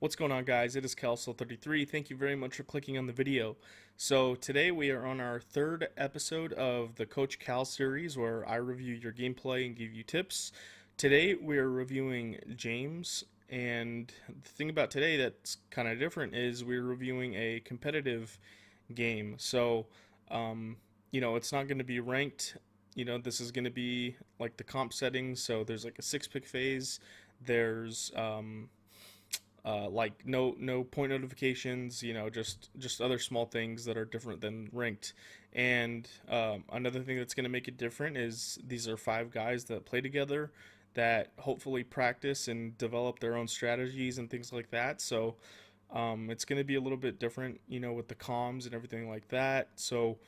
What's going on, guys? It is Calcel33. Thank you very much for clicking on the video. So today we are on our third episode of the Coach Cal series where I review your gameplay and give you tips. Today we are reviewing James, and the thing about today that's kind of different is we're reviewing a competitive game. So, um, it's not going to be ranked. This is going to be like the comp settings. So there's like a six-pick phase. There's like no point notifications, just other small things that are different than ranked. And another thing that's going to make it different is these are five guys that play together that hopefully practice and develop their own strategies and things like that. So it's going to be a little bit different, with the comms and everything like that. So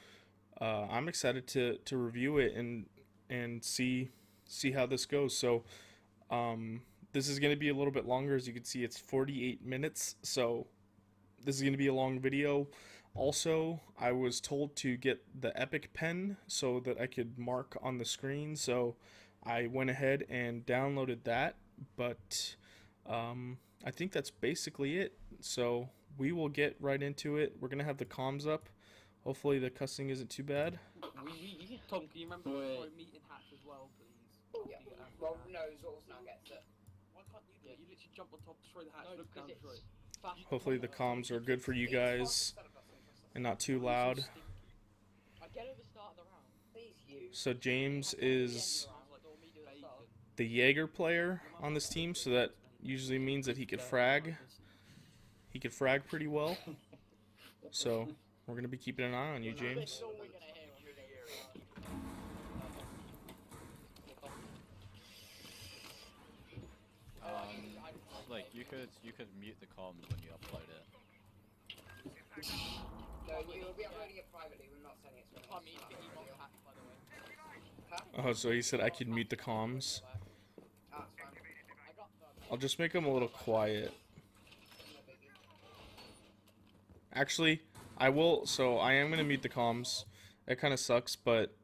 I'm excited to review it and see how this goes. So um, this is going to be a little bit longer. As you can see, it's 48 minutes, so this is going to be a long video. Also, I was told to get the Epic Pen so that I could mark on the screen, so I went ahead and downloaded that, but I think that's basically it. So we will get right into it. We're going to have the comms up. Hopefully the cussing isn't too bad. Tom, can you remember to throw meat in hats as well, please? Yeah. Well, no, Zor's now gets it. Why can't you do it? You literally jump on top, destroy the hats, look down, destroy it. Hopefully the comms are good for you guys and not too loud. I get at the start of the round. Please, you. So James is the Jaeger player on this team, so that usually means that he could frag. He could frag pretty well. So we're gonna be keeping an eye on you, James. That's all we're gonna hear on the Like you could mute the comms when you upload it. No, we'll be uploading it privately. We're not sending it to anyone. I'm eating the hats, by the way. Oh, so he said I could mute the comms. Ah, it's fine. I got the I'll just make them a little quiet. No biggie. Actually, I will. So I am gonna mute the comms. It kind of sucks, but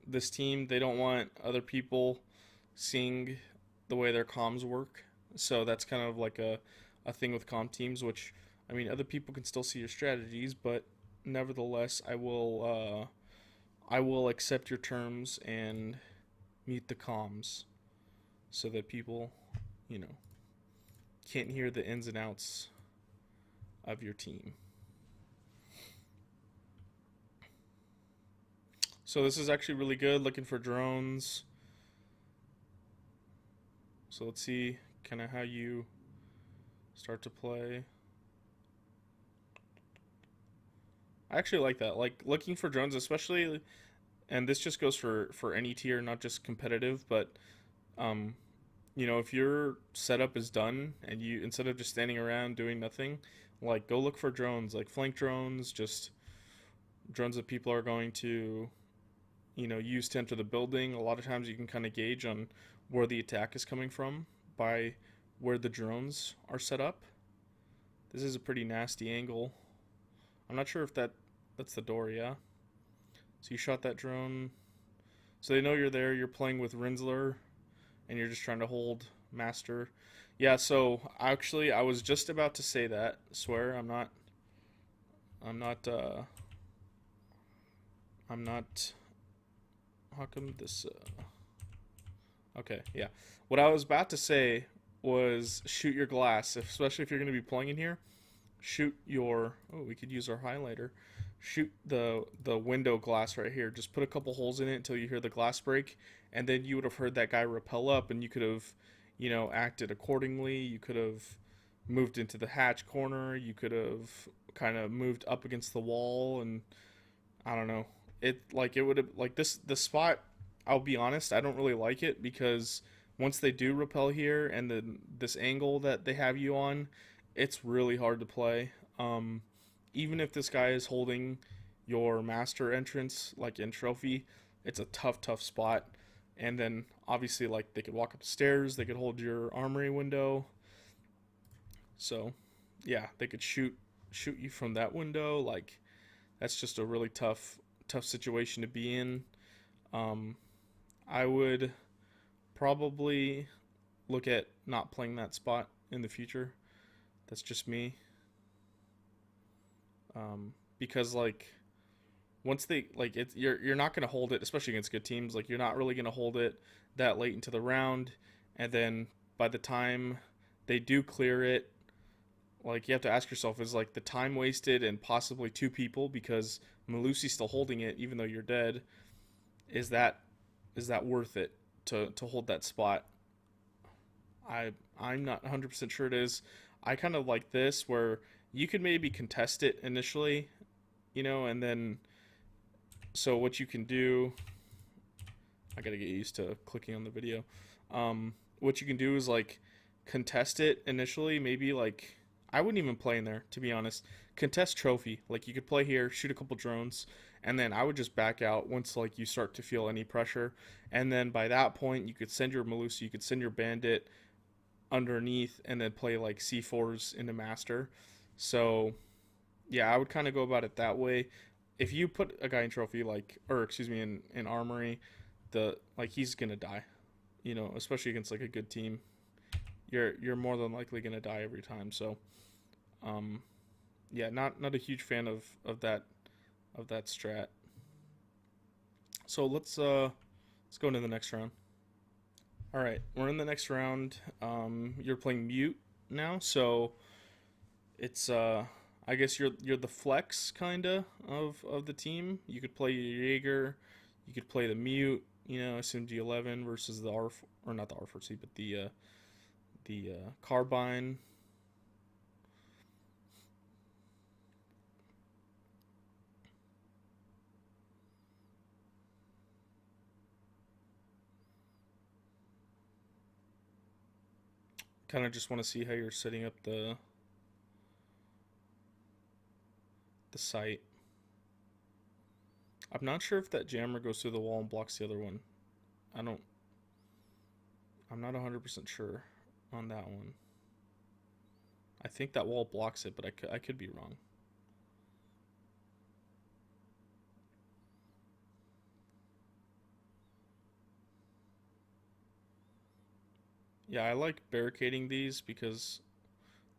this team, they don't want other people seeing the way their comms work. So that's kind of like a thing with comp teams, which, I mean, other people can still see your strategies, but nevertheless, I will accept your terms and mute the comms so that people, can't hear the ins and outs of your team. So this is actually really good, looking for drones. So let's see kind of how you start to play. I actually like that, like looking for drones, especially, and this just goes for any tier, not just competitive, but um, if your setup is done and you, instead of just standing around doing nothing, like go look for drones, like flank drones, just drones that people are going to use to enter the building. A lot of times you can kind of gauge on where the attack is coming from by where the drones are set up. This is a pretty nasty angle. I'm not sure if that's the door, yeah. So you shot that drone. So they know you're there, you're playing with Rinsler, and you're just trying to hold Master. Yeah, so actually I was just about to say that. I swear, I'm not how come this okay, yeah. What I was about to say was shoot your glass, especially if you're going to be playing in here. Shoot your, oh, we could use our highlighter. Shoot the window glass right here. Just put a couple holes in it until you hear the glass break, and then you would have heard that guy rappel up, and you could have, acted accordingly. You could have moved into the hatch corner. You could have kind of moved up against the wall, and I don't know. It would have, like, this spot, I'll be honest, I don't really like it because once they do rappel here and then this angle that they have you on, it's really hard to play. Even if this guy is holding your master entrance, like in Trophy, it's a tough spot. And then obviously, like, they could walk up the stairs, they could hold your armory window. So yeah, they could shoot you from that window. Like, that's just a really tough situation to be in. I would probably look at not playing that spot in the future. That's just me. Because like once they like it's you're not gonna hold it, especially against good teams. Like you're not really gonna hold it that late into the round, and then by the time they do clear it, like you have to ask yourself, is like the time wasted and possibly two people because Malusi's still holding it even though you're dead? Is that worth it to hold that spot? I'm not 100% sure it is. I kind of like this where you could maybe contest it initially, and then so what you can do, I gotta get used to clicking on the video. What you can do is like contest it initially, maybe like I wouldn't even play in there to be honest. Contest trophy, like you could play here, shoot a couple drones, and then I would just back out once like you start to feel any pressure, and then by that point you could send your Melusi, you could send your bandit underneath, and then play like C4s into master. So yeah, I would kind of go about it that way. If you put a guy in trophy like, or excuse me, in armory, the like he's gonna die, especially against like a good team. You're more than likely gonna die every time. So, yeah, not a huge fan of that strat. So let's go into the next round. All right, we're in the next round. You're playing mute now, so it's I guess you're the flex kinda of the team. You could play your Jaeger, you could play the mute, SMG11 versus the R, or not the R4C, but the carbine. Kind of just want to see how you're setting up the site. I'm not sure if that jammer goes through the wall and blocks the other one. I'm not 100% sure on that one. I think that wall blocks it, but I could be wrong. Yeah, I like barricading these because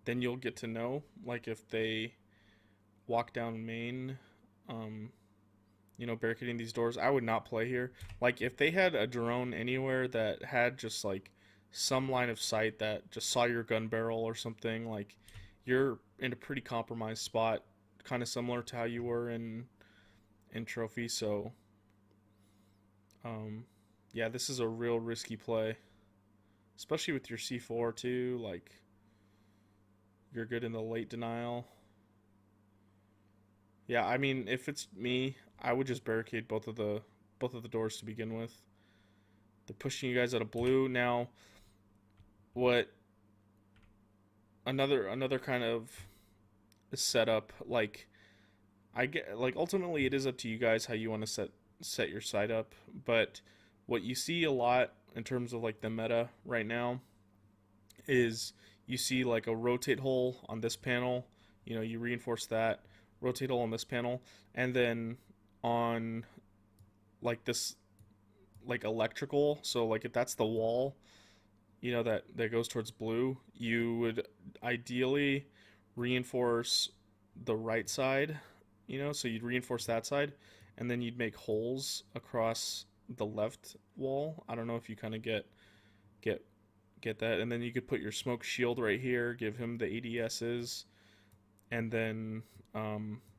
then you'll get to know, like if they walk down main, barricading these doors. I would not play here. Like if they had a drone anywhere that had just like some line of sight that just saw your gun barrel or something, like you're in a pretty compromised spot, kind of similar to how you were in trophy. So yeah, this is a real risky play, especially with your C4 too. Like you're good in the late denial. Yeah, I mean, if it's me, I would just barricade both of the doors to begin with. They're pushing you guys out of blue now. What another kind of setup, like I get, like ultimately it is up to you guys how you want to set your site up, but what you see a lot in terms of like the meta right now is you see like a rotate hole on this panel, you reinforce that rotate hole on this panel, and then on like this like electrical, so like if that's the wall that goes towards blue, you would ideally reinforce the right side, so you'd reinforce that side, and then you'd make holes across the left wall. I don't know if you kind of get that, and then you could put your smoke shield right here, give him the ADSs, and then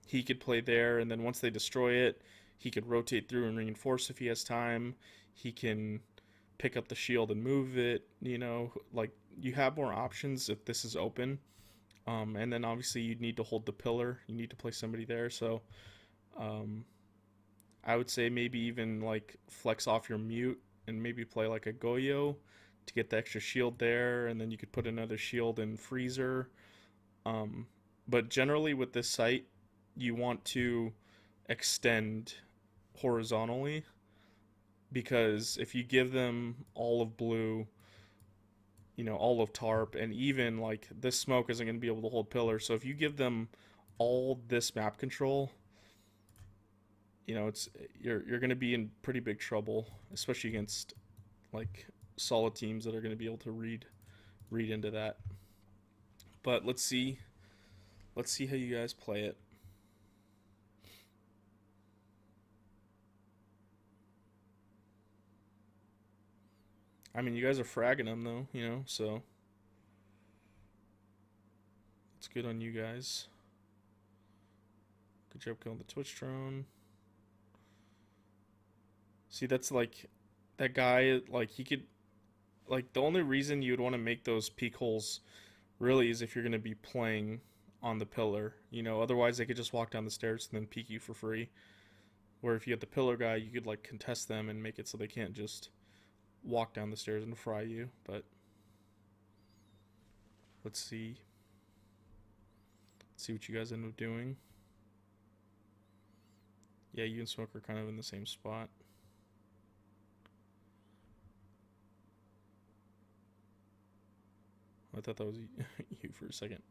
he could play there, and then once they destroy it, he could rotate through and reinforce if he has time. He can pick up the shield and move it, like you have more options if this is open. And then obviously you'd need to hold the pillar, you need to play somebody there, so I would say maybe even like flex off your mute and maybe play like a Goyo to get the extra shield there, and then you could put another shield in freezer. But generally with this site, you want to extend horizontally, because if you give them all of blue, all of tarp, and even like this smoke isn't going to be able to hold pillar. So if you give them all this map control, it's you're going to be in pretty big trouble, especially against like solid teams that are going to be able to read into that. But let's see how you guys play it. I mean, you guys are fragging them though, you know, so it's good on you guys. Good job killing the Twitch drone. See, that's like that guy, like he could, like the only reason you'd want to make those peek holes really is if you're going to be playing on the pillar, you know, otherwise they could just walk down the stairs and then peek you for free. Where if you had the pillar guy, you could like contest them and make it so they can't just walk down the stairs and fry you. But let's see what you guys end up doing. Yeah, you and Smoke are kind of in the same spot. I thought that was you for a second.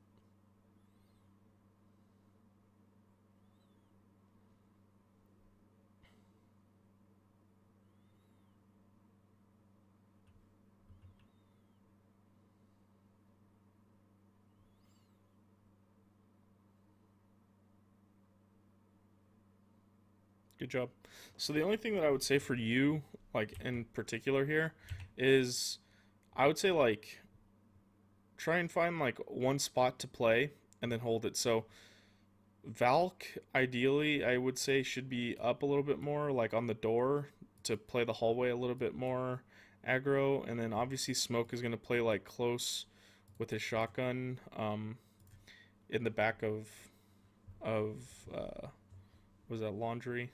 Good job. So the only thing that I would say for you, like in particular here, is I would say like try and find like one spot to play and then hold it. So Valk, ideally, I would say should be up a little bit more, like on the door to play the hallway a little bit more aggro. And then obviously Smoke is going to play like close with his shotgun in the back of was that laundry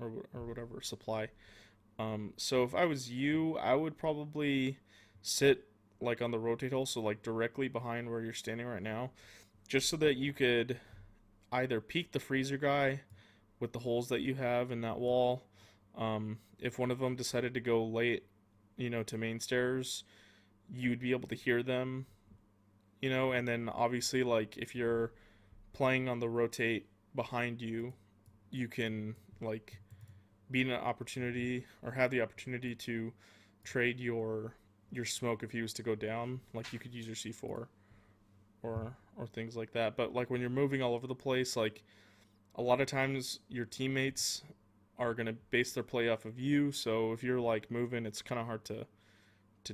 or whatever, supply. So if I was you, I would probably sit like on the rotate hole, so like directly behind where you're standing right now, just so that you could either peek the freezer guy with the holes that you have in that wall. If one of them decided to go late, you know, to main stairs, you'd be able to hear them, you know, and then obviously like if you're playing on the rotate behind you, you can like be in an opportunity or have the opportunity to trade your smoke if he was to go down. Like you could use your C4 or things like that. But like when you're moving all over the place, like a lot of times your teammates are going to base their play off of you. So if you're like moving, it's kind of hard to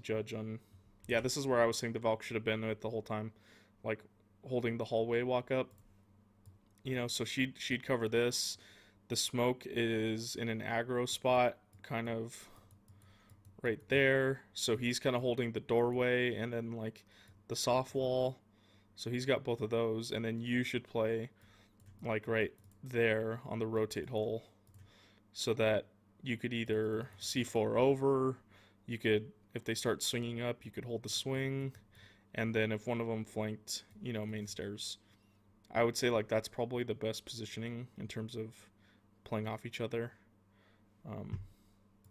judge on. Yeah, this is where I was saying the Valk should have been with the whole time, like holding the hallway walk up. You know, so she'd cover this. The Smoke is in an aggro spot, kind of right there. So he's kind of holding the doorway and then like the soft wall. So he's got both of those. And then you should play like right there on the rotate hole, so that you could either C4 over, you could, if they start swinging up, you could hold the swing. And then if one of them flanked, you know, main stairs, I would say like that's probably the best positioning in terms of playing off each other.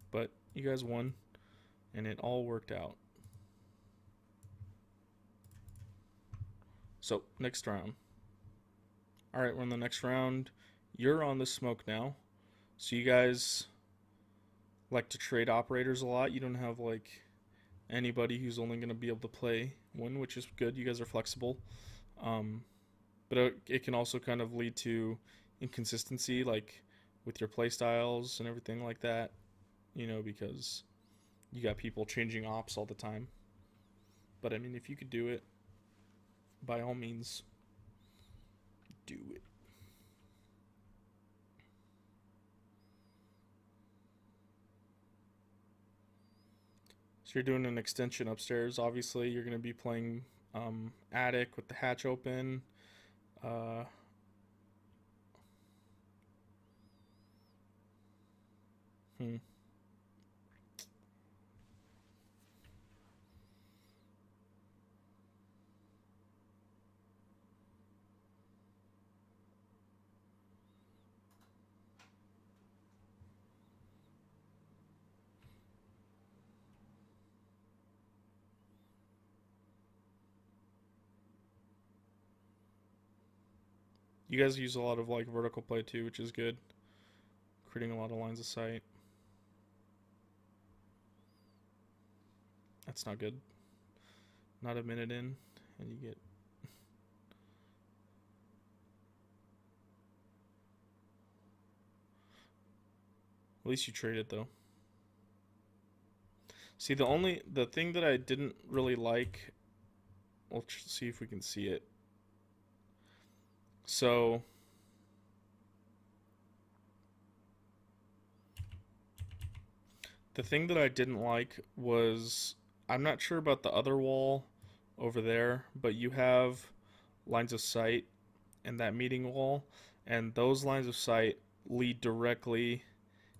But you guys won, and it all worked out. So next round. All right, we're in the next round. You're on the Smoke now. So you guys like to trade operators a lot. You don't have like anybody who's only going to be able to play one, which is good. You guys are flexible. But it can also kind of lead to inconsistency, like with your play styles and everything like that, you know, because you got people changing ops all the time. But I mean, if you could do it, by all means, do it. So you're doing an extension upstairs. Obviously, you're going to be playing attic with the hatch open. You guys use a lot of like vertical play too, which is good. Creating a lot of lines of sight. That's not good. Not a minute in, and you get At least you traded though. See, the thing that I didn't really like, let's see if we can see it. So the thing that I didn't like was, I'm not sure about the other wall over there, but you have lines of sight in that meeting wall, and those lines of sight lead directly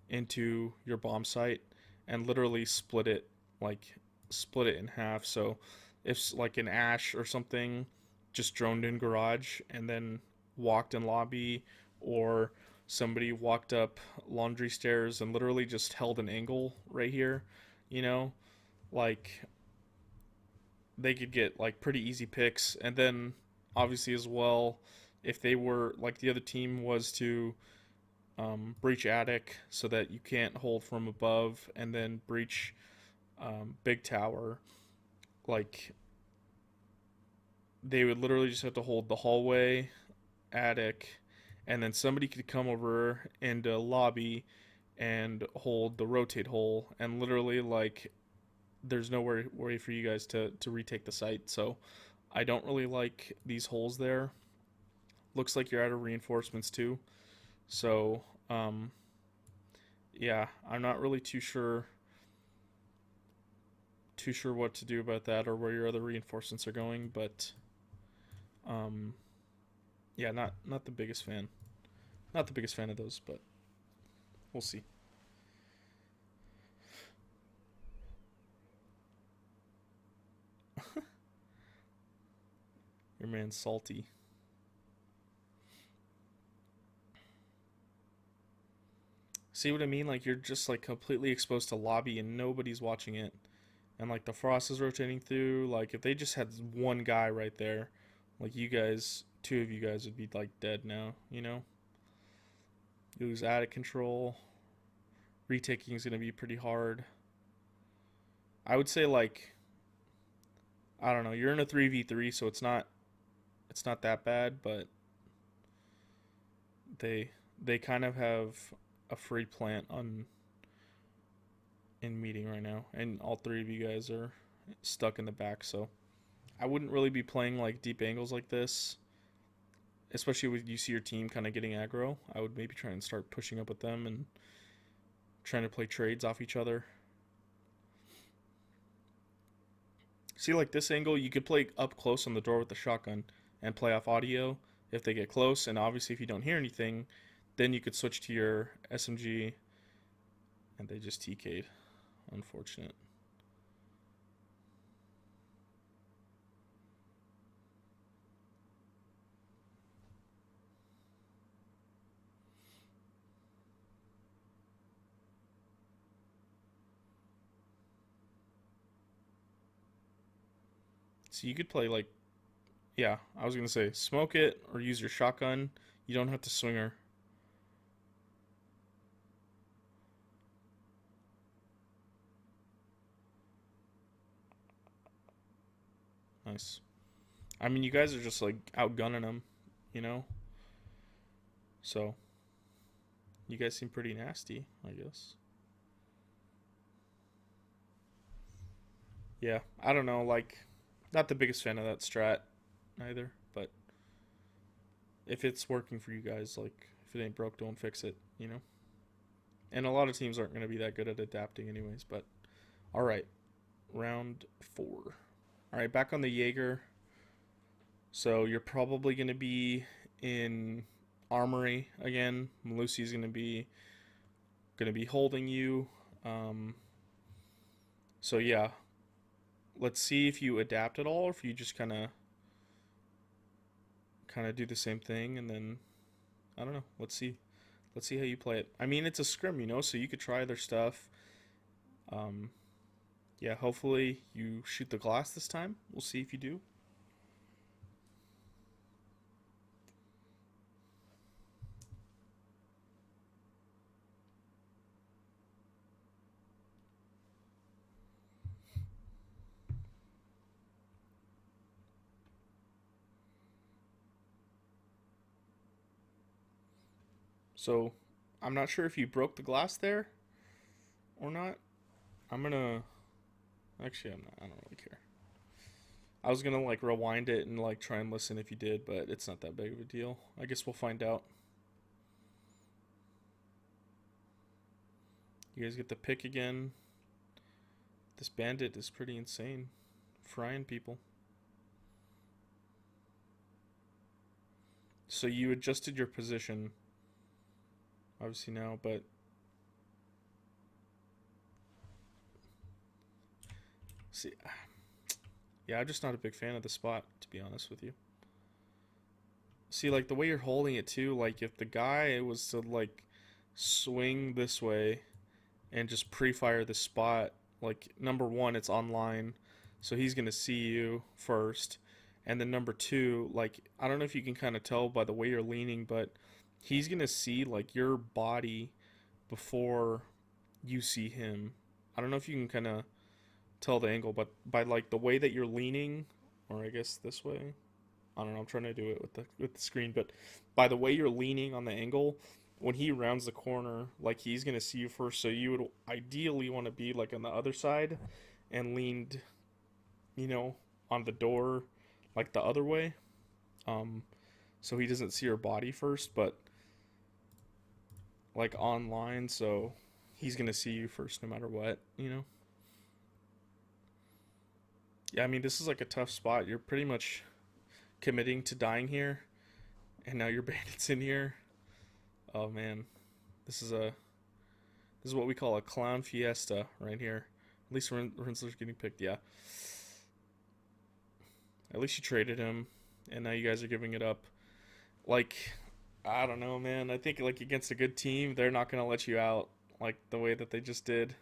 into your bomb site and literally split it in half. So if like an Ash or something just droned in garage and then walked in lobby, or somebody walked up laundry stairs and literally just held an angle right here, you know, like they could get like pretty easy picks. And then obviously as well, if they were like the other team was to breach attic so that you can't hold from above, and then breach big tower, like they would literally just have to hold the hallway, attic, and then somebody could come over into lobby and hold the rotate hole, and literally like there's no way for you guys to retake the site. So I don't really like these holes there. Looks like you're out of reinforcements too. So yeah, I'm not really too sure what to do about that, or where your other reinforcements are going, but yeah, not the biggest fan. Not the biggest fan of those, but we'll see. Your man's salty. See what I mean? Like you're just like completely exposed to lobby and nobody's watching it. And like the frost is rotating through. Like if they just had one guy right there, like you guys, two of you guys would be like dead now, you know? You lose attic control. Retaking is going to be pretty hard. I would say like, I don't know, you're in a 3v3, so it's not that bad, but they kind of have a free plant in meeting right now, and all three of you guys are stuck in the back, so I wouldn't really be playing like deep angles like this, especially when you see your team kind of getting aggro. I would maybe try and start pushing up with them and trying to play trades off each other. See, like this angle, you could play up close on the door with the shotgun and play off audio if they get close, and obviously if you don't hear anything, then you could switch to your SMG, and they just TK'd. Unfortunate. So you could play like, yeah, I was going to say smoke it or use your shotgun. You don't have to swinger. Nice. I mean, you guys are just like outgunning them, you know? So, you guys seem pretty nasty, I guess. Yeah, I don't know, like, not the biggest fan of that strat either, but if it's working for you guys, like, if it ain't broke, don't fix it, you know? And a lot of teams aren't going to be that good at adapting anyways, but alright, round 4. Alright, back on the Jaeger. So you're probably going to be in Armory again. Malusi's going to be holding you. So yeah, let's see if you adapt at all, or if you just kind of do the same thing, and then I don't know. Let's see how you play it. I mean, it's a scrim, you know, so you could try other stuff. Yeah, hopefully you shoot the glass this time. We'll see if you do. So, I'm not sure if you broke the glass there, or not. I'm gonna. Actually, I'm not. I don't really care. I was gonna like rewind it and like try and listen if you did, but it's not that big of a deal. I guess we'll find out. You guys get the pick again. This bandit is pretty insane. Frying people. So you adjusted your position. Obviously now, but... See... Yeah, I'm just not a big fan of the spot, to be honest with you. See, like, the way you're holding it, too, like, if the guy was to, like, swing this way and just pre-fire the spot, like, number one, it's online, so he's going to see you first. And then number two, like, I don't know if you can kind of tell by the way you're leaning, but he's going to see, like, your body before you see him. I don't know if you can kind of tell the angle, but by like the way that you're leaning, or I guess this way, I don't know, I'm trying to do it with the screen, but by the way you're leaning on the angle, when he rounds the corner, like he's gonna see you first, so you would ideally want to be like on the other side and leaned, you know, on the door like the other way, so he doesn't see your body first, but like online, so he's gonna see you first no matter what, you know. Yeah, I mean, this is like a tough spot. You're pretty much committing to dying here, and now your bandit's in here. Oh man, this is what we call a clown fiesta right here. At least Rinsler's getting picked. Yeah. At least you traded him, and now you guys are giving it up. Like, I don't know, man. I think like against a good team, they're not gonna let you out like the way that they just did.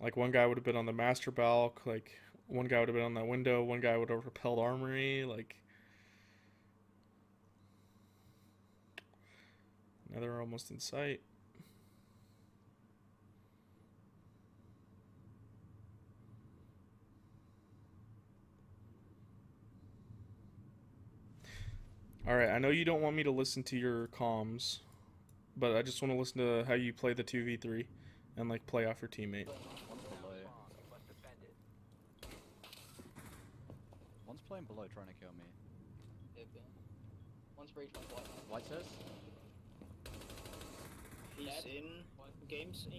Like, one guy would have been on the master balk, like, one guy would have been on that window, one guy would have repelled armory, like... Now they're almost in sight. Alright, I know you don't want me to listen to your comms, but I just want to listen to how you play the 2v3 and, like, play off your teammate. One's playing below trying to kill me. One's breach, one's white. White says? He's in games. Is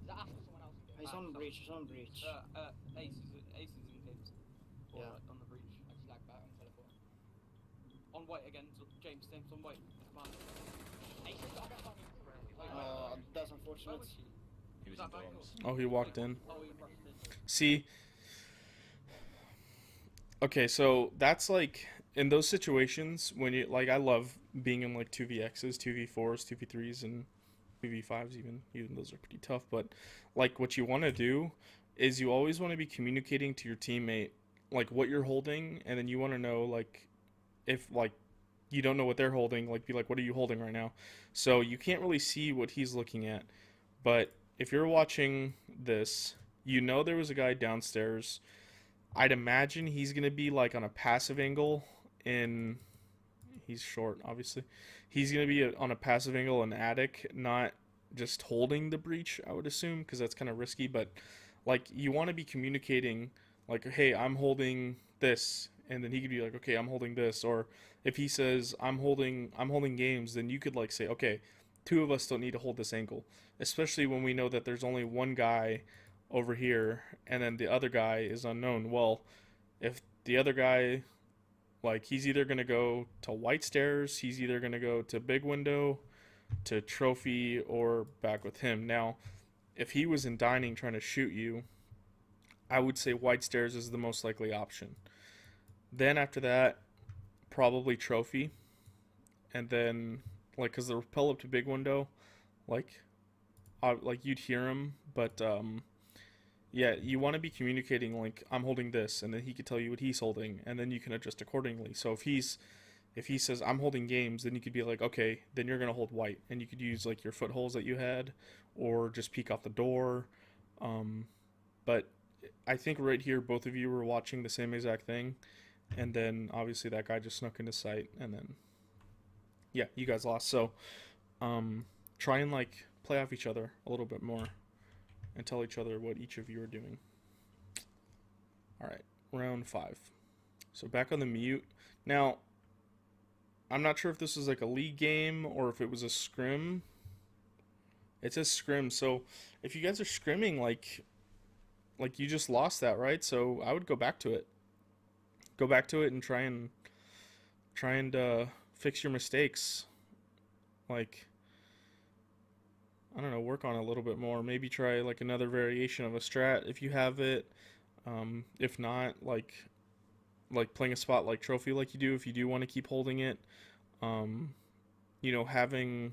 that after someone else? He's on breach. Ace is in games. Or, Yeah. on the breach. I just lag back on teleport. On white again, so James on white. Come on. Ace is back up on me. That's Where unfortunate. was she? He was that in back dorms. Oh, he walked in. Oh, he rushed in. See, okay, so that's like in those situations when you like, I love being in like 2vx's, 2v4s, 2v3s, and 2v5s even those are pretty tough. But like what you want to do is you always want to be communicating to your teammate like what you're holding, and then you want to know like if like you don't know what they're holding, like be like, what are you holding right now? So you can't really see what he's looking at, but if you're watching this, you know there was a guy downstairs. I'd imagine he's going to be like on a passive angle in... He's short, obviously. He's going to be on a passive angle in attic, not just holding the breach, I would assume, because that's kind of risky. But like you want to be communicating like, hey, I'm holding this, and then he could be like, okay, I'm holding this. Or if he says I'm holding games, then you could like say, okay, two of us don't need to hold this angle, especially when we know that there's only one guy over here and then the other guy is unknown. Well, if the other guy, like, he's either going to go to white stairs, he's either going to go to big window, to trophy, or back with him. Now, if he was in dining trying to shoot you, I would say white stairs is the most likely option. Then after that, probably trophy. And then, like, because the repel up to big window, like you'd hear him, but yeah, you want to be communicating like, I'm holding this, and then he could tell you what he's holding, and then you can adjust accordingly. So if he says I'm holding games, then you could be like, okay, then you're gonna hold white, and you could use like your footholds that you had, or just peek out the door. But I think right here both of you were watching the same exact thing, and then obviously that guy just snuck into sight, and then yeah, you guys lost. So try and like play off each other a little bit more and tell each other what each of you are doing. All right, round 5. So back on the mute. Now, I'm not sure if this was like a league game or if it was a scrim. It says scrim, so if you guys are scrimming, like you just lost that, right? So I would go back to it. Go back to it and try and fix your mistakes. Like, I don't know, work on it a little bit more. Maybe try like another variation of a strat if you have it. If not, like playing a spot like trophy like you do if you do want to keep holding it. You know, having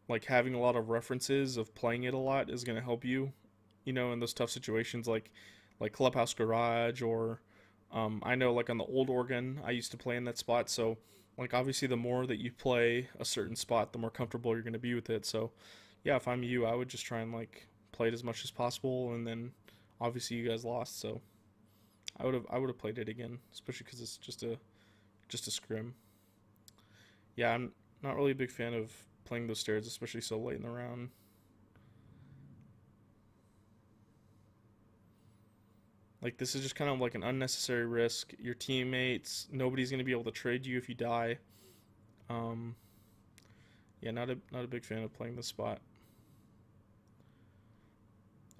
a lot of references of playing it a lot is going to help you, you know, in those tough situations like Clubhouse Garage or I know like on the old Oregon I used to play in that spot, so like obviously the more that you play a certain spot the more comfortable you're going to be with it. So yeah, if I'm you, I would just try and like play it as much as possible, and then obviously you guys lost, so I would have played it again, especially because it's just a scrim. Yeah, I'm not really a big fan of playing those stairs, especially so late in the round. Like, this is just kind of like an unnecessary risk. Your teammates, nobody's going to be able to trade you if you die. Yeah, not a big fan of playing this spot.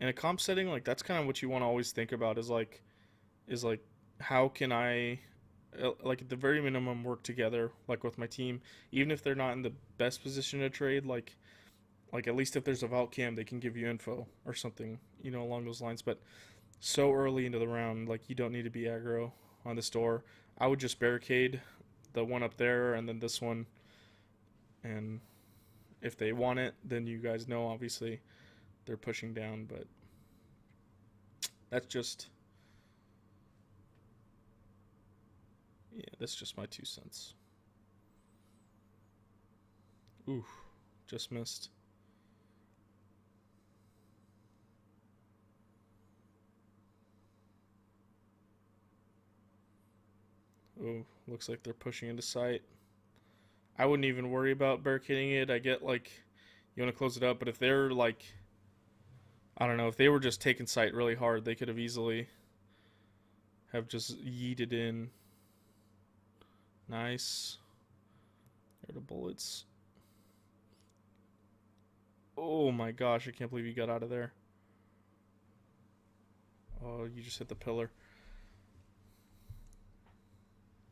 In a comp setting, like, that's kind of what you want to always think about is like how can I, like, at the very minimum, work together, like, with my team, even if they're not in the best position to trade, like at least if there's a vault cam, they can give you info or something, you know, along those lines. But so early into the round, like, you don't need to be aggro on this door. I would just barricade the one up there and then this one, and if they want it, then you guys know, obviously, they're pushing down, but that's just, yeah, that's just my 2 cents. Ooh, just missed. Oh, looks like they're pushing into sight. I wouldn't even worry about barricading it. I get, like, you want to close it up, but if they're, like, I don't know, if they were just taking sight really hard, they could have easily have just yeeted in. Nice. There are the bullets. Oh my gosh, I can't believe you got out of there. Oh, you just hit the pillar.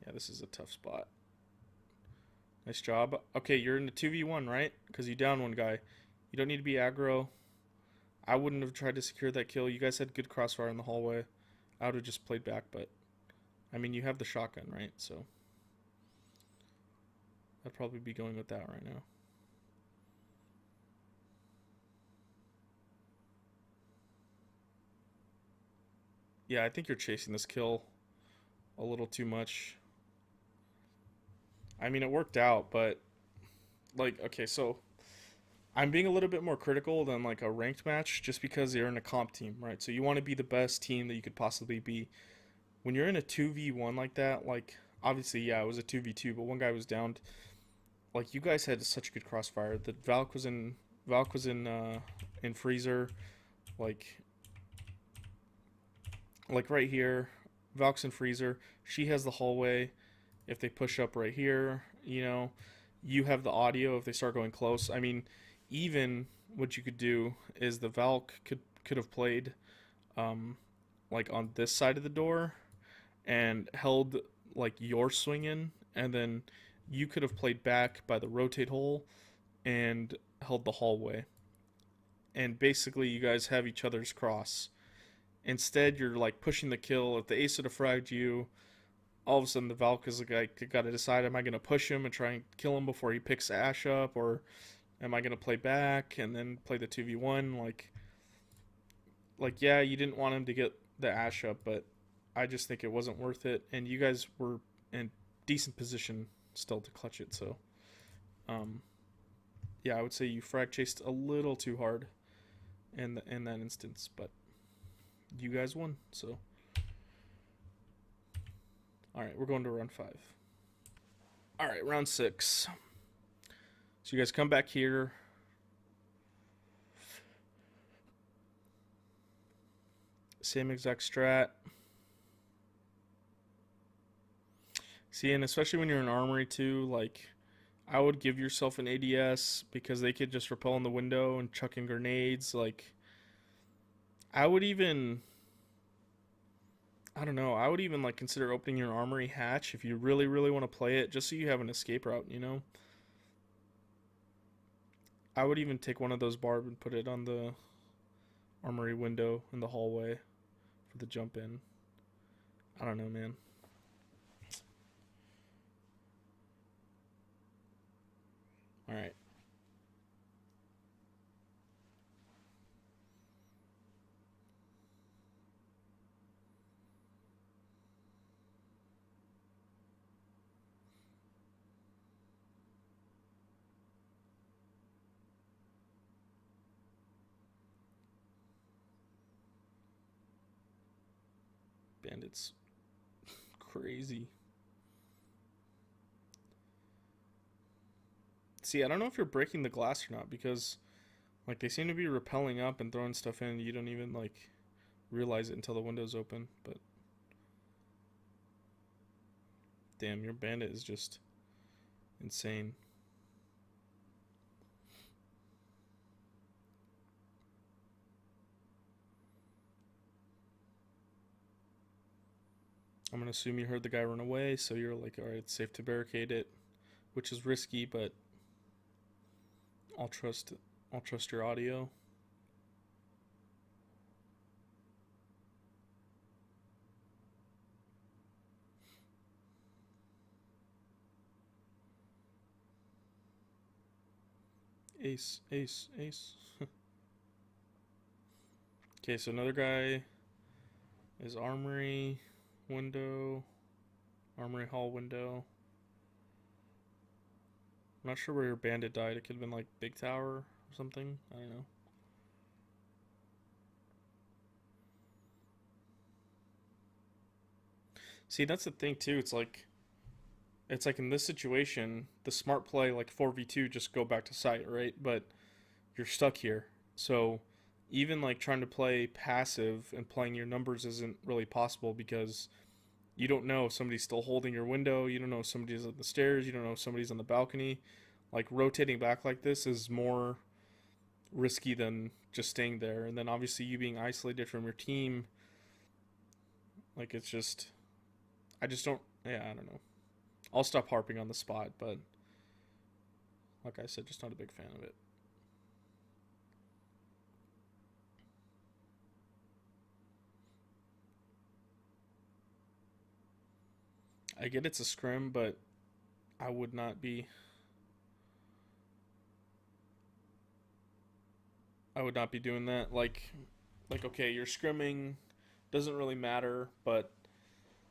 Yeah, this is a tough spot. Nice job. Okay, you're in the 2v1, right? Because you down one guy. You don't need to be aggro. I wouldn't have tried to secure that kill. You guys had good crossfire in the hallway. I would have just played back, but I mean, you have the shotgun, right? So I'd probably be going with that right now. Yeah, I think you're chasing this kill a little too much. I mean, it worked out, but, like, okay, so I'm being a little bit more critical than, like, a ranked match just because you're in a comp team, right? So you want to be the best team that you could possibly be. When you're in a 2v1 like that, like, obviously, yeah, it was a 2v2, but one guy was downed. Like, you guys had such good crossfire. The Valk was in freezer, like right here. Valk's in freezer. She has the hallway. If they push up right here, you know, you have the audio if they start going close. I mean, even what you could do is the Valk could have played like on this side of the door and held like your swing in, and then you could have played back by the rotate hole and held the hallway. And basically you guys have each other's cross. Instead, you're like pushing the kill. If the ace would have fragged you, all of a sudden the Valk is like, got to decide, am I going to push him and try and kill him before he picks Ash up, or am I going to play back and then play the 2v1? Like, yeah, you didn't want him to get the Ash up, but I just think it wasn't worth it. And you guys were in decent position still to clutch it, so yeah, I would say you frag chased a little too hard in that instance, but you guys won, so. Alright, we're going to round 5. Alright, round 6. So you guys come back here. Same exact strat. See, and especially when you're in armory too, like, I would give yourself an ADS because they could just rappel in the window and chuck in grenades. Like, I would even, I don't know, I would even like consider opening your armory hatch if you really, really want to play it, just so you have an escape route, you know? I would even take one of those barb and put it on the armory window in the hallway for the jump in. I don't know, man. All right. Bandits. Crazy. See, I don't know if you're breaking the glass or not because, like, they seem to be rappelling up and throwing stuff in. You don't even, like, realize it until the window's open. But, damn, your bandit is just insane. I'm going to assume you heard the guy run away, so you're like, alright, it's safe to barricade it, which is risky, but I'll trust your audio. Ace, ace, ace. Okay, so another guy is armory window, armory hall window. I'm not sure where your bandit died. It could have been like Big Tower or something. I don't know. See, that's the thing too. It's like in this situation, the smart play, like 4v2, just go back to site, right? But you're stuck here. So even like trying to play passive and playing your numbers isn't really possible because you don't know if somebody's still holding your window. You don't know if somebody's at the stairs. You don't know if somebody's on the balcony. Like, rotating back like this is more risky than just staying there. And then obviously you being isolated from your team, like, it's just, I just don't, yeah, I don't know. I'll stop harping on the spot, but like I said, just not a big fan of it. I get it's a scrim, but I would not be doing that. Like okay, you're scrimming, doesn't really matter, but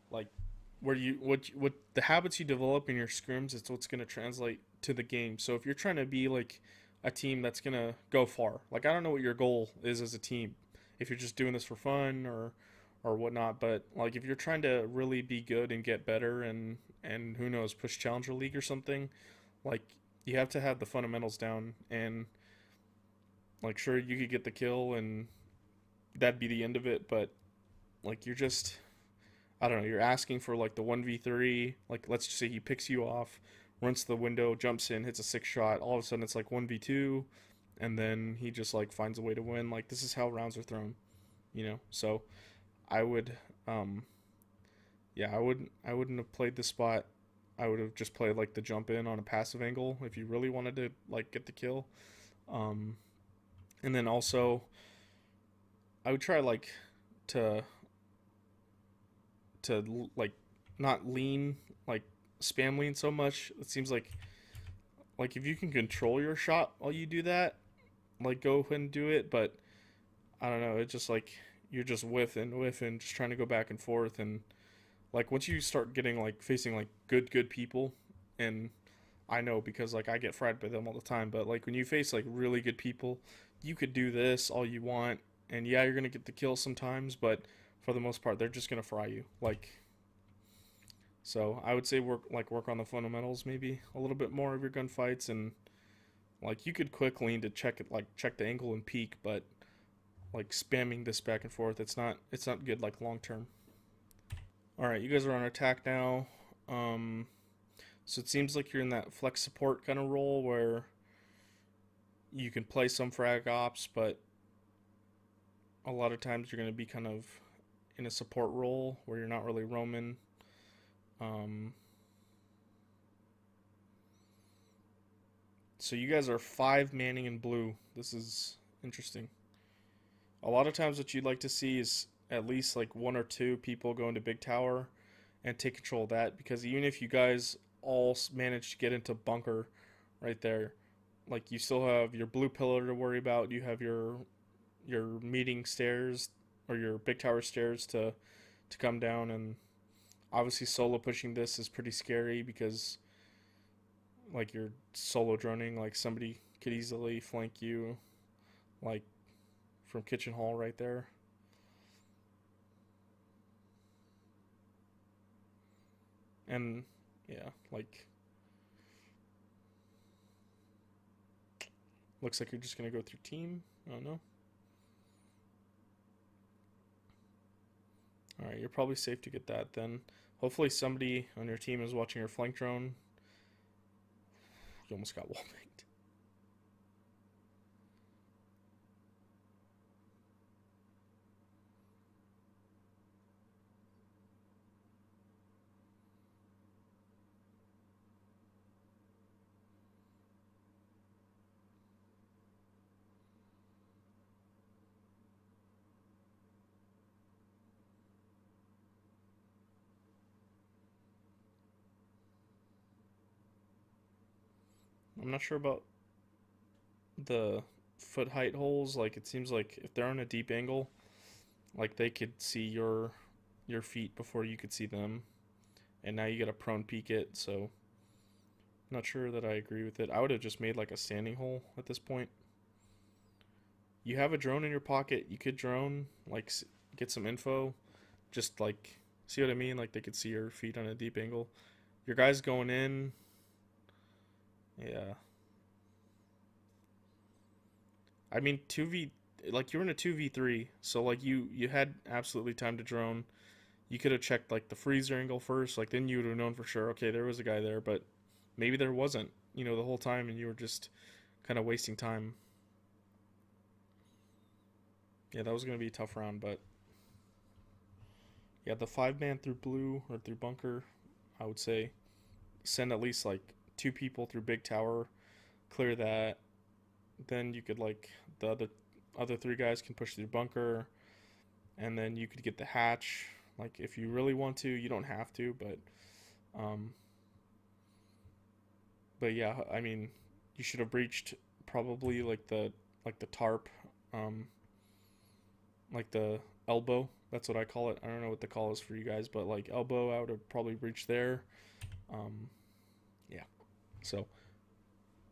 like what the habits you develop in your scrims, it's what's going to translate to the game. So if you're trying to be like a team that's going to go far, like, I don't know what your goal is as a team, if you're just doing this for fun or whatnot, but like if you're trying to really be good and get better and who knows, push Challenger League or something, like, you have to have the fundamentals down. And like, sure, you could get the kill and that'd be the end of it, but like, you're just, I don't know, you're asking for like the 1v3, like, let's just say he picks you off, runs to the window, jumps in, hits a 6-shot, all of a sudden it's like 1v2, and then he just like finds a way to win. Like, this is how rounds are thrown, you know? So I would, yeah, I wouldn't have played this spot. I would have just played like the jump in on a passive angle if you really wanted to like get the kill. And then also, I would try like to like not lean, like spam lean so much. It seems like if you can control your shot while you do that, like, go ahead and do it. But I don't know, it's just like you're just whiffing, just trying to go back and forth. And like, once you start getting like facing like good people, and I know because like I get fried by them all the time, but like when you face like really good people, you could do this all you want, and yeah, you're gonna get the kill sometimes, but for the most part, they're just gonna fry you. Like, so I would say work on the fundamentals maybe a little bit more of your gunfights, and Like you could quick lean to check it, like check the angle and peek, but like spamming this back and forth, it's not good like long term. All right, you guys are on attack now. So it seems like you're in that flex support kind of role where you can play some frag ops, but a lot of times you're going to be kind of in a support role where you're not really roaming. So you guys are 5 manning in blue. This is interesting. A lot of times what you'd like to see is at least like 1 or 2 people go into big tower and take control of that, because even if you guys all manage to get into bunker right there, like you still have your blue pillar to worry about. You have your meeting stairs or your big tower stairs to come down, and obviously solo pushing this is pretty scary because like you're solo droning, like somebody could easily flank you like from kitchen hall right there. And yeah, like looks like you're just gonna go through team. I don't know. Alright, you're probably safe to get that then. Hopefully somebody on your team is watching your flank drone. You almost got wall banged. I'm not sure about the foot height holes. Like it seems like if they're on a deep angle, like they could see your feet before you could see them, and now you get a prone peek it. So I'm not sure that I agree with it. I would have just made like a standing hole at this point. You have a drone in your pocket. You could drone, like get some info, just like see what I mean. Like they could see your feet on a deep angle. Your guy's going in. Yeah. I mean, 2v, like you were in a 2v3, so like you had absolutely time to drone. You could have checked like the freezer angle first, like then you would have known for sure, okay, there was a guy there, but maybe there wasn't, you know, the whole time, and you were just kind of wasting time. Yeah, that was going to be a tough round, but yeah, the 5-man through blue or through bunker, I would say send at least like 2 people through big tower, clear that. Then you could like the other 3 guys can push through bunker, and then you could get the hatch. Like if you really want to, you don't have to, but yeah, I mean, you should have breached probably like the tarp, like the elbow. That's what I call it. I don't know what the call is for you guys, but like elbow, I would have probably breached there. Yeah. So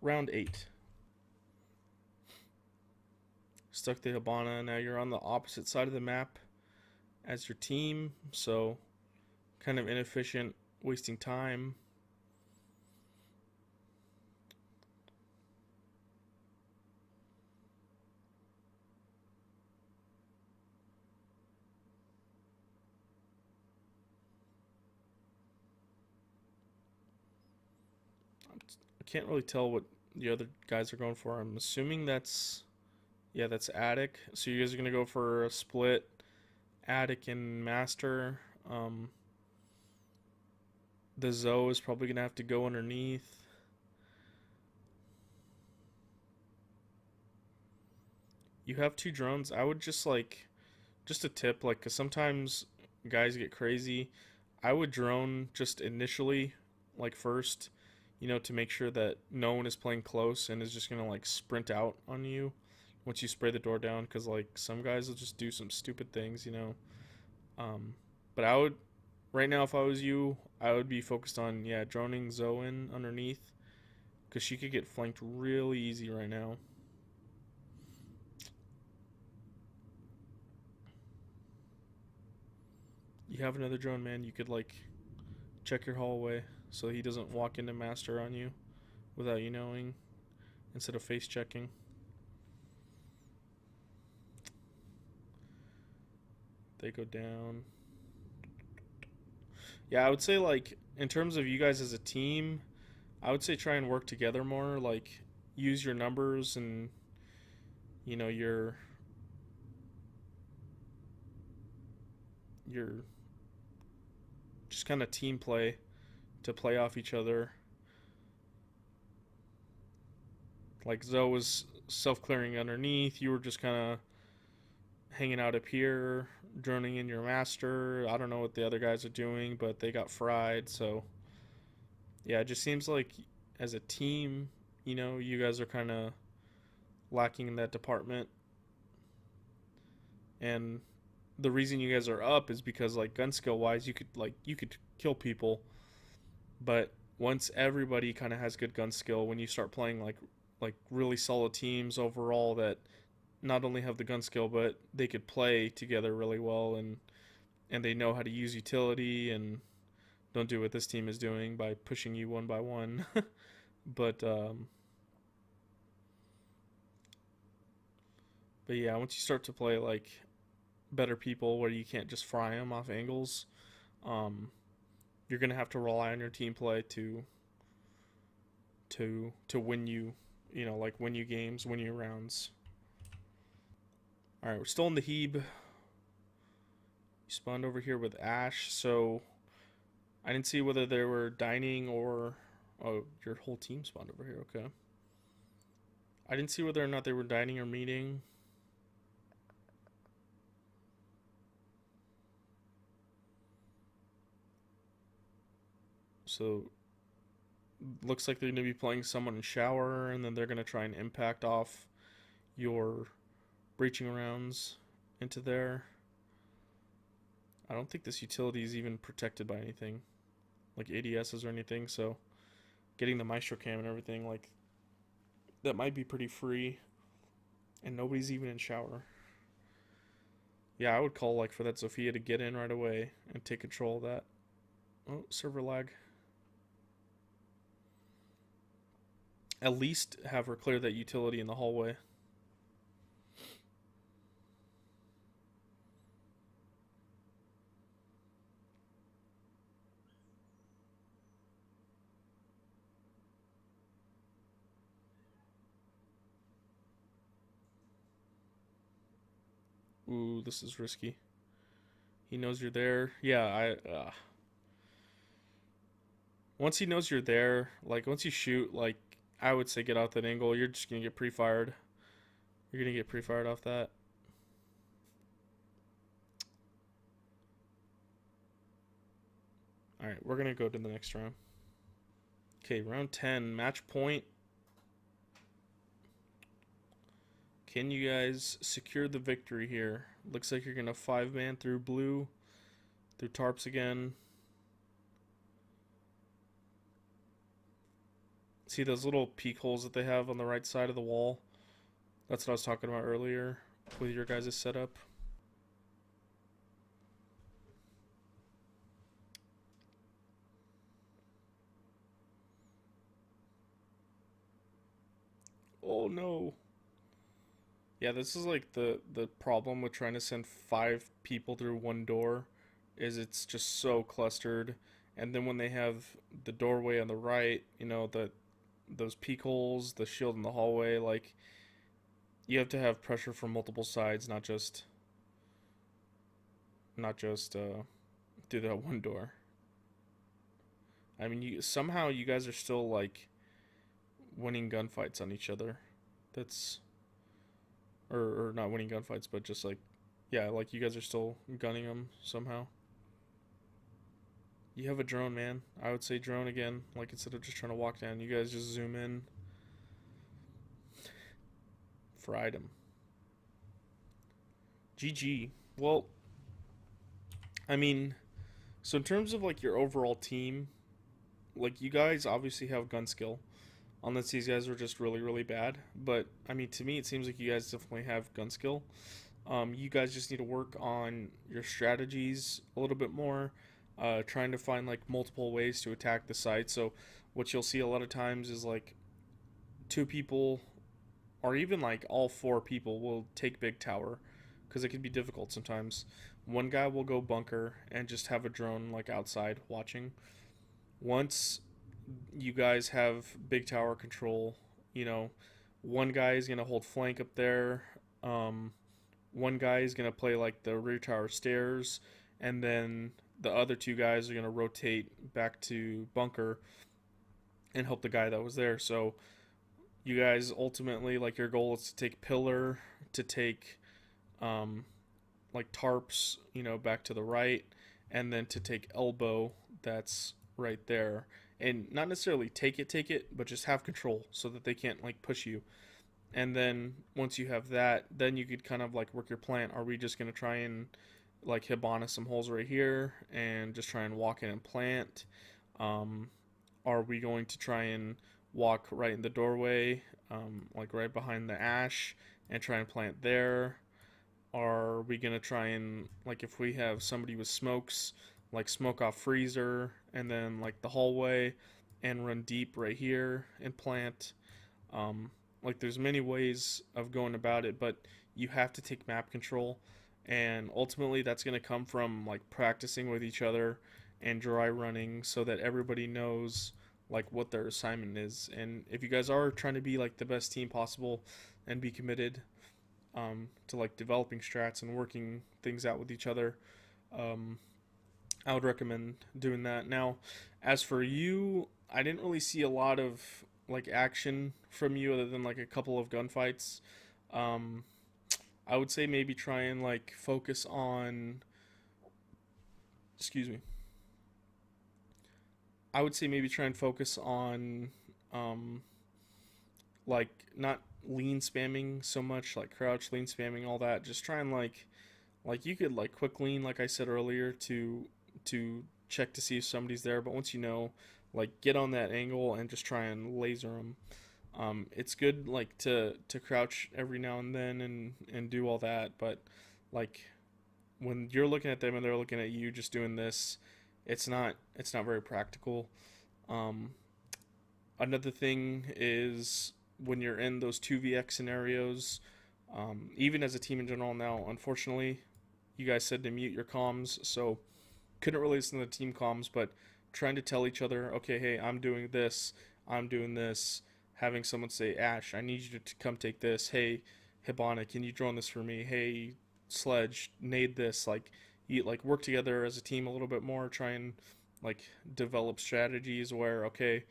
round 8. Stuck the Hibana. Now you're on the opposite side of the map as your team, so kind of inefficient, wasting time. I can't really tell what the other guys are going for. I'm assuming that's, yeah, that's attic. So you guys are gonna go for a split attic and master. The Zoe is probably gonna have to go underneath. You have 2 drones. I would just like, just a tip, like, cause sometimes guys get crazy. I would drone just initially, like first, you know, to make sure that no one is playing close and is just gonna like sprint out on you once you spray the door down, because like some guys will just do some stupid things, you know. But I would, right now, if I was you, I would be focused on, yeah, droning Zoe in underneath, because she could get flanked really easy right now. You have another drone, man. You could like check your hallway so he doesn't walk into master on you without you knowing. instead of face checking. They go down. Yeah, I would say, like, in terms of you guys as a team, I would say try and work together more. Like, use your numbers and, you know, your just kind of team play to play off each other. Like, Zoe was self-clearing underneath. You were just kind of hanging out up here, droning in your master. I don't know what the other guys are doing, but they got fried. So, yeah, it just seems like as a team, you know, you guys are kind of lacking in that department. And the reason you guys are up is because, like, gun skill wise, you could kill people. But once everybody kind of has good gun skill, when you start playing like really solid teams overall that not only have the gun skill, but they could play together really well, and they know how to use utility and don't do what this team is doing by pushing you one by one. But yeah, once you start to play like better people where you can't just fry them off angles, you're gonna have to rely on your team play to win you, you know, like win you games, win you rounds. All right, we're still in the Hebe. You spawned over here with Ash, so I didn't see whether they were dining or... Oh, your whole team spawned over here, okay. I didn't see whether or not they were dining or meeting. So, looks like they're going to be playing someone in shower, and then they're going to try and impact off your breaching rounds into there. I don't think this utility is even protected by anything, like ADSs or anything, so getting the Maestro cam and everything, like, that might be pretty free, and nobody's even in shower. Yeah, I would call, like, for that Zofia to get in right away and take control of that. Oh, server lag. At least have her clear that utility in the hallway. Ooh, this is risky. He knows you're there. Yeah, once he knows you're there, like, once you shoot, like, I would say get out that angle. You're just gonna get pre-fired. You're gonna get pre-fired off that. Alright, we're gonna go to the next round. Okay, round 10, match point. Can you guys secure the victory here? Looks like you're gonna 5-man through blue, through tarps again. See those little peek holes that they have on the right side of the wall? That's what I was talking about earlier with your guys' setup. Oh no. Yeah, this is like the problem with trying to send 5 people through one door, is it's just so clustered. And then when they have the doorway on the right, you know, those peek holes, the shield in the hallway, like, you have to have pressure from multiple sides, not just through that one door. I mean, somehow you guys are still, like, winning gunfights on each other. That's... Or not winning gunfights, but just, like, yeah, like, you guys are still gunning them somehow. You have a drone, man. I would say drone again. Like, instead of just trying to walk down, you guys just zoom in. Fried him. GG. Well, I mean, so in terms of, like, your overall team, like, you guys obviously have gun skill. Unless these guys were just really, really bad. But, I mean, to me, it seems like you guys definitely have gun skill. You guys just need to work on your strategies a little bit more. Trying to find, like, multiple ways to attack the site. So what you'll see a lot of times is, like, 2 people, or even like all 4 people will take big tower, because it can be difficult sometimes. One guy will go bunker and just have a drone like outside watching. Once you guys have big tower control, you know, one guy is gonna hold flank up there. One guy is gonna play like the rear tower stairs, and then the other 2 guys are gonna rotate back to bunker and help the guy that was there. So you guys ultimately, like, your goal is to take pillar, to take like tarps, you know, back to the right, and then to take elbow that's right there, and not necessarily take it, but just have control so that they can't like push you. And then once you have that, then you could kind of like work your plant. Are we just going to try and like Hibana some holes right here and just try and walk in and plant? Are we going to try and walk right in the doorway, like right behind the ash, and try and plant there? Are we going to try and, like, if we have somebody with smokes, like smoke off freezer and then like the hallway and run deep right here and plant? Like, there's many ways of going about it, but you have to take map control, and ultimately that's going to come from like practicing with each other and dry running so that everybody knows like what their assignment is. And if you guys are trying to be like the best team possible and be committed to like developing strats and working things out with each other, I would recommend doing that. Now, as for you, I didn't really see a lot of like action from you other than like a couple of gunfights. I would say maybe try and like focus on, excuse me. I would say maybe try and focus on like not lean spamming so much, like crouch lean spamming, all that. Just try and like you could like quick lean, like I said earlier, to check to see if somebody's there, but once you know, like, get on that angle and just try and laser them. It's good like to crouch every now and then and do all that, but like when you're looking at them and they're looking at you just doing this, it's not very practical. Another thing is when you're in those 2vx scenarios, even as a team in general now, unfortunately, you guys said to mute your comms, so couldn't really listen to the team comms, but trying to tell each other, okay, hey, I'm doing this, having someone say, Ash, I need you to come take this, hey, Hibana, can you drone this for me, hey, Sledge, nade this, like, you like work together as a team a little bit more, try and like develop strategies where, okay,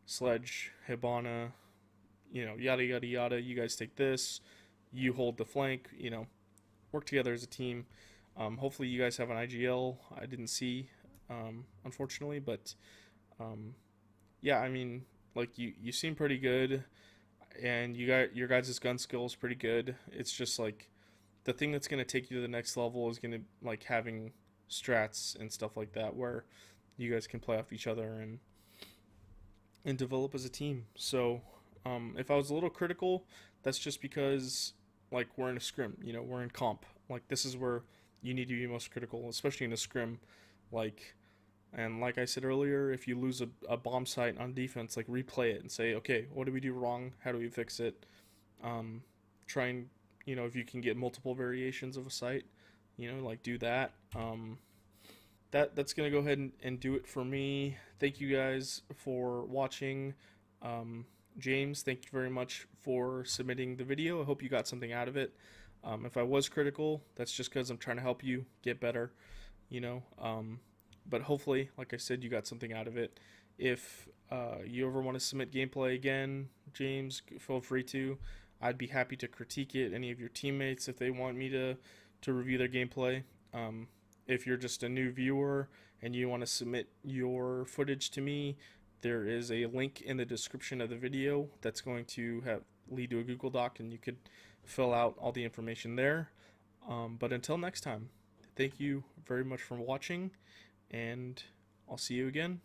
Sledge, Hibana, you know, yada yada yada, you guys take this, you hold the flank, you know, work together as a team. Hopefully you guys have an IGL. I didn't see, unfortunately, but yeah, I mean, like, you seem pretty good, and you got your guys' gun skills pretty good. It's just like the thing that's going to take you to the next level is going to like having strats and stuff like that where you guys can play off each other and develop as a team. So if I was a little critical, that's just because like we're in a scrim, you know, we're in comp. Like, this is where you need to be most critical, especially in a scrim. Like, and like I said earlier, if you lose a bomb site on defense, like, replay it and say, okay, what did we do wrong? How do we fix it? Try and, you know, if you can get multiple variations of a site, you know, like, do that. That's gonna go ahead and do it for me. Thank you guys for watching. James, thank you very much for submitting the video. I hope you got something out of it. If I was critical, that's just because I'm trying to help you get better, you know. But hopefully, like I said, you got something out of it. If you ever want to submit gameplay again, James, feel free to. I'd be happy to critique it. Any of your teammates, if they want me to review their gameplay. If you're just a new viewer and you want to submit your footage to me, there is a link in the description of the video that's going to lead to a Google Doc, and you could fill out all the information there. But until next time, thank you very much for watching, and I'll see you again